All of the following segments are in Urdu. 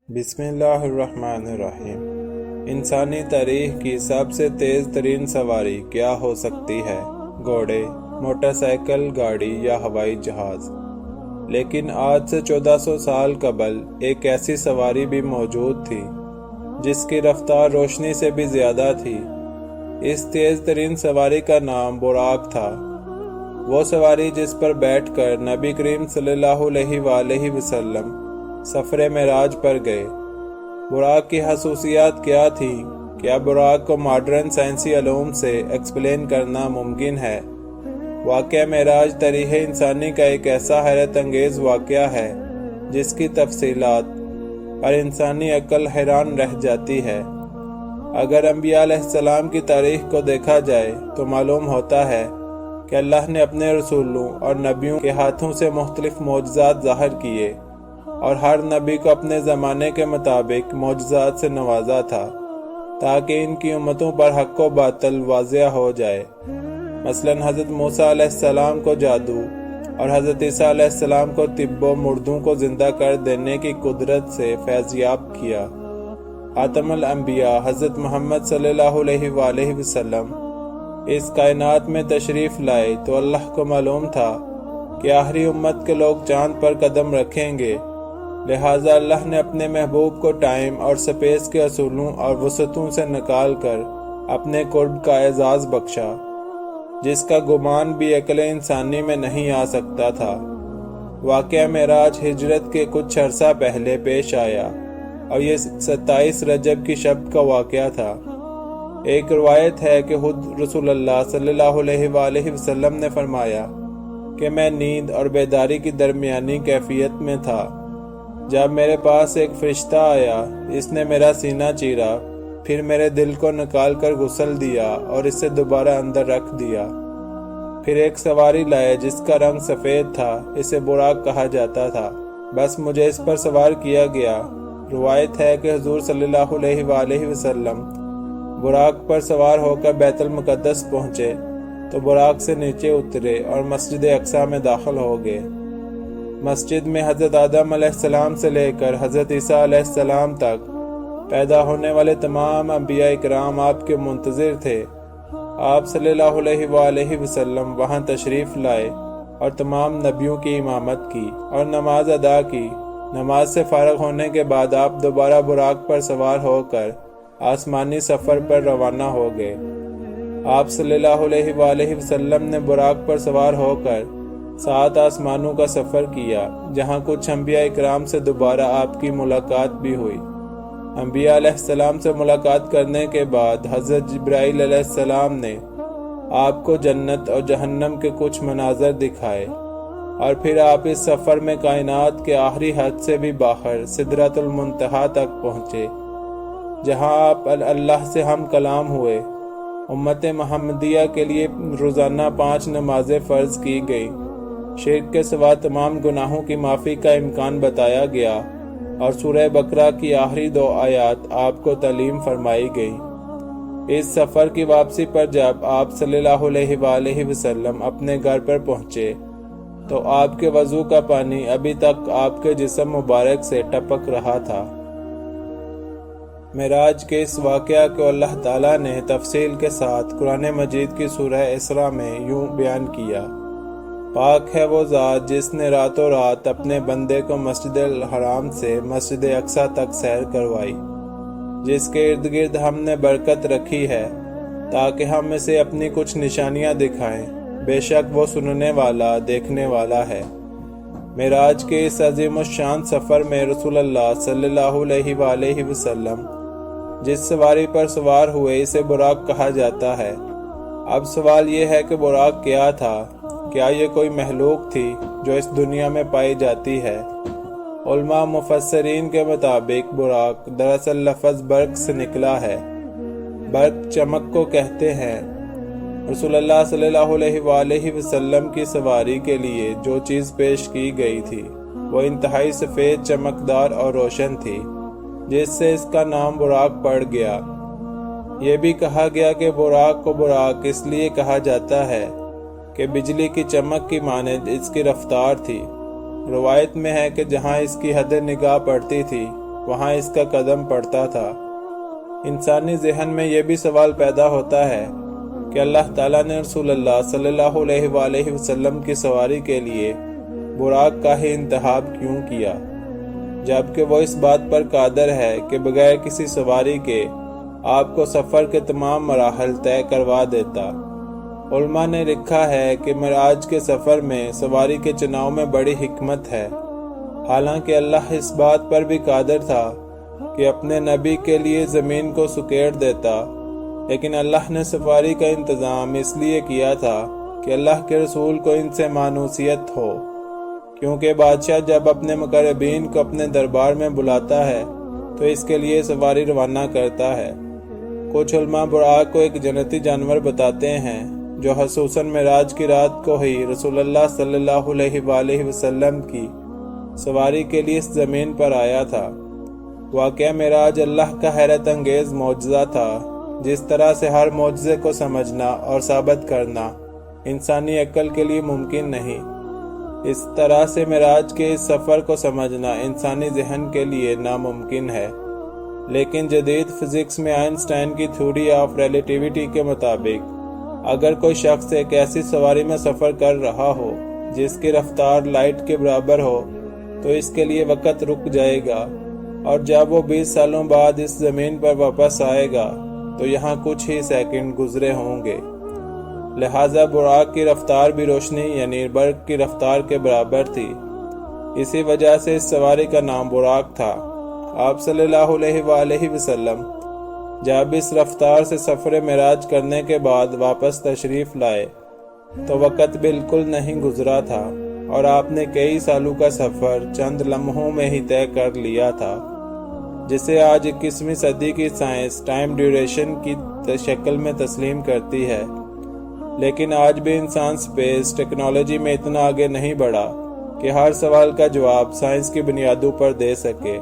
بسم اللہ الرحمن الرحیم۔ انسانی تاریخ کی سب سے تیز ترین سواری کیا ہو سکتی ہے؟ گھوڑے، موٹر سائیکل، گاڑی یا ہوائی جہاز؟ لیکن آج سے 1400 سال قبل ایک ایسی سواری بھی موجود تھی جس کی رفتار روشنی سے بھی زیادہ تھی۔ اس تیز ترین سواری کا نام براق تھا۔ وہ سواری جس پر بیٹھ کر نبی کریم صلی اللہ علیہ وآلہ وسلم سفر معراج پر گئے۔ براق کی خصوصیات کیا تھی؟ کیا براق کو ماڈرن سائنسی علوم سے ایکسپلین کرنا ممکن ہے؟ واقعہ معراج تاریخ انسانی کا ایک ایسا حیرت انگیز واقعہ ہے جس کی تفصیلات پر انسانی عقل حیران رہ جاتی ہے۔ اگر انبیاء علیہ السلام کی تاریخ کو دیکھا جائے تو معلوم ہوتا ہے کہ اللہ نے اپنے رسولوں اور نبیوں کے ہاتھوں سے مختلف معجزات ظاہر کیے اور ہر نبی کو اپنے زمانے کے مطابق معجزات سے نوازا تھا تاکہ ان کی امتوں پر حق و باطل واضح ہو جائے۔ مثلا حضرت موسیٰ علیہ السلام کو جادو اور حضرت عیسیٰ علیہ السلام کو طب و مردوں کو زندہ کر دینے کی قدرت سے فیضیاب کیا۔ خاتم الانبیاء حضرت محمد صلی اللہ علیہ وآلہ وسلم اس کائنات میں تشریف لائے تو اللہ کو معلوم تھا کہ آخری امت کے لوگ چاند پر قدم رکھیں گے، لہٰذا اللہ نے اپنے محبوب کو ٹائم اور سپیس کے اصولوں اور وسعتوں سے نکال کر اپنے قرب کا اعزاز بخشا، جس کا گمان بھی عقل انسانی میں نہیں آ سکتا تھا۔ واقعہ معراج ہجرت کے کچھ عرصہ پہلے پیش آیا اور یہ 27 رجب کی شب کا واقعہ تھا۔ ایک روایت ہے کہ خود رسول اللہ صلی اللہ علیہ وآلہ وسلم نے فرمایا کہ میں نیند اور بیداری کی درمیانی کیفیت میں تھا جب میرے پاس ایک فرشتہ آیا، اس نے میرا سینہ چیرا، پھر میرے دل کو نکال کر غسل دیا اور اسے دوبارہ اندر رکھ دیا۔ پھر ایک سواری لائے جس کا رنگ سفید تھا، اسے براق کہا جاتا تھا، بس مجھے اس پر سوار کیا گیا۔ روایت ہے کہ حضور صلی اللہ علیہ وآلہ وسلم براق پر سوار ہو کر بیت المقدس پہنچے تو براق سے نیچے اترے اور مسجد اقصی میں داخل ہو گئے۔ مسجد میں حضرت آدم علیہ السلام سے لے کر حضرت عیسیٰ علیہ السلام تک پیدا ہونے والے تمام انبیاء اکرام آپ کے منتظر تھے۔ آپ صلی اللہ علیہ وآلہ وسلم وہاں تشریف لائے اور تمام نبیوں کی امامت کی اور نماز ادا کی۔ نماز سے فارغ ہونے کے بعد آپ دوبارہ براق پر سوار ہو کر آسمانی سفر پر روانہ ہو گئے۔ آپ صلی اللہ علیہ وآلہ وسلم نے براق پر سوار ہو کر 7 آسمانوں کا سفر کیا، جہاں کچھ انبیاء اکرام سے دوبارہ آپ کی ملاقات بھی ہوئی۔ انبیاء علیہ السلام سے ملاقات کرنے کے بعد حضرت جبرائیل علیہ السلام نے آپ کو جنت اور جہنم کے کچھ مناظر دکھائے، اور پھر آپ اس سفر میں کائنات کے آخری حد سے بھی باہر سدرۃ المنتہا تک پہنچے، جہاں آپ اللہ سے ہم کلام ہوئے۔ امت محمدیہ کے لیے روزانہ 5 نمازیں فرض کی گئیں۔ شرک کے سوا تمام گناہوں کی معافی کا امکان بتایا گیا اور سورہ بقرہ کی آخری 2 آیات آپ کو تعلیم فرمائی گئی۔ اس سفر کی واپسی پر جب آپ صلی اللہ علیہ وآلہ وسلم اپنے گھر پر پہنچے تو آپ کے وضو کا پانی ابھی تک آپ کے جسم مبارک سے ٹپک رہا تھا۔ معراج کے اس واقعہ کو اللہ تعالیٰ نے تفصیل کے ساتھ قرآن مجید کی سورہ اسراء میں یوں بیان کیا: پاک ہے وہ ذات جس نے راتوں رات اپنے بندے کو مسجد الحرام سے مسجد اقصی تک سیر کروائی، جس کے ارد گرد ہم نے برکت رکھی ہے تاکہ ہم اسے اپنی کچھ نشانیاں دکھائیں، بے شک وہ سننے والا دیکھنے والا ہے۔ معراج کے اس عظیم الشان سفر میں رسول اللہ صلی اللہ علیہ وآلہ وسلم جس سواری پر سوار ہوئے اسے براق کہا جاتا ہے۔ اب سوال یہ ہے کہ براق کیا تھا؟ کیا یہ کوئی مخلوق تھی جو اس دنیا میں پائی جاتی ہے؟ علماء مفسرین کے مطابق براق دراصل لفظ برق سے نکلا ہے۔ برق چمک کو کہتے ہیں۔ رسول اللہ صلی اللہ علیہ وآلہ وسلم کی سواری کے لیے جو چیز پیش کی گئی تھی وہ انتہائی سفید، چمکدار اور روشن تھی، جس سے اس کا نام براق پڑ گیا۔ یہ بھی کہا گیا کہ براق کو براق اس لیے کہا جاتا ہے کہ بجلی کی چمک کی مانند اس کی رفتار تھی۔ روایت میں ہے کہ جہاں اس کی حد نگاہ پڑتی تھی وہاں اس کا قدم پڑتا تھا۔ انسانی ذہن میں یہ بھی سوال پیدا ہوتا ہے کہ اللہ تعالیٰ نے رسول اللہ صلی اللہ علیہ وآلہ وسلم کی سواری کے لیے براق کا ہی انتخاب کیوں کیا، جبکہ وہ اس بات پر قادر ہے کہ بغیر کسی سواری کے آپ کو سفر کے تمام مراحل طے کروا دیتا۔ علماء نے لکھا ہے کہ معراج کے سفر میں سواری کے چناؤ میں بڑی حکمت ہے۔ حالانکہ اللہ اس بات پر بھی قادر تھا کہ اپنے نبی کے لیے زمین کو سکیڑ دیتا، لیکن اللہ نے سفاری کا انتظام اس لیے کیا تھا کہ اللہ کے رسول کو ان سے مانوسیت ہو، کیونکہ بادشاہ جب اپنے مقربین کو اپنے دربار میں بلاتا ہے تو اس کے لیے سواری روانہ کرتا ہے۔ کچھ علماء براق کو ایک جنتی جانور بتاتے ہیں جو خصوصاً معراج کی رات کو ہی رسول اللہ صلی اللہ علیہ وآلہ وسلم کی سواری کے لیے اس زمین پر آیا تھا۔ واقعہ معراج اللہ کا حیرت انگیز معجزہ تھا، جس طرح سے ہر معجزے کو سمجھنا اور ثابت کرنا انسانی عقل کے لیے ممکن نہیں، اس طرح سے معراج کے اس سفر کو سمجھنا انسانی ذہن کے لیے ناممکن ہے۔ لیکن جدید فزکس میں آئنسٹائن کی تھیوری آف ریلیٹیوٹی کے مطابق اگر کوئی شخص ایک ایسی سواری میں سفر کر رہا ہو جس کی رفتار لائٹ کے برابر ہو تو اس کے لیے وقت رک جائے گا، اور جب وہ 20 سالوں بعد اس زمین پر واپس آئے گا تو یہاں کچھ ہی سیکنڈ گزرے ہوں گے۔ لہٰذا براق کی رفتار بھی روشنی یعنی برق کی رفتار کے برابر تھی۔ اسی وجہ سے اس سواری کا نام براق تھا۔ آپ صلی اللہ علیہ وآلہ وسلم جب اس رفتار سے سفر معراج کرنے کے بعد واپس تشریف لائے تو وقت بالکل نہیں گزرا تھا، اور آپ نے کئی سالوں کا سفر چند لمحوں میں ہی طے کر لیا تھا، جسے آج 21ویں صدی کی سائنس ٹائم ڈیوریشن کی شکل میں تسلیم کرتی ہے۔ لیکن آج بھی انسان سپیس ٹیکنالوجی میں اتنا آگے نہیں بڑھا کہ ہر سوال کا جواب سائنس کی بنیادوں پر دے سکے۔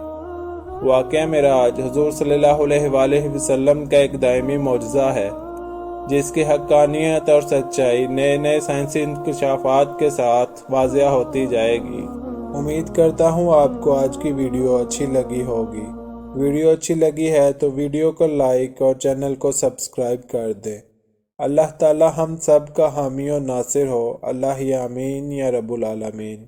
واقعہ معراج حضور صلی اللہ علیہ وآلہ وسلم کا ایک دائمی معجزہ ہے، جس کی حقانیت اور سچائی نئے نئے سائنسی انکشافات کے ساتھ واضح ہوتی جائے گی۔ امید کرتا ہوں آپ کو آج کی ویڈیو اچھی لگی ہوگی۔ ویڈیو اچھی لگی ہے تو ویڈیو کو لائک اور چینل کو سبسکرائب کر دیں۔ اللہ تعالی ہم سب کا حامی و ناصر ہو۔ اللہ آمین یا رب العالمین۔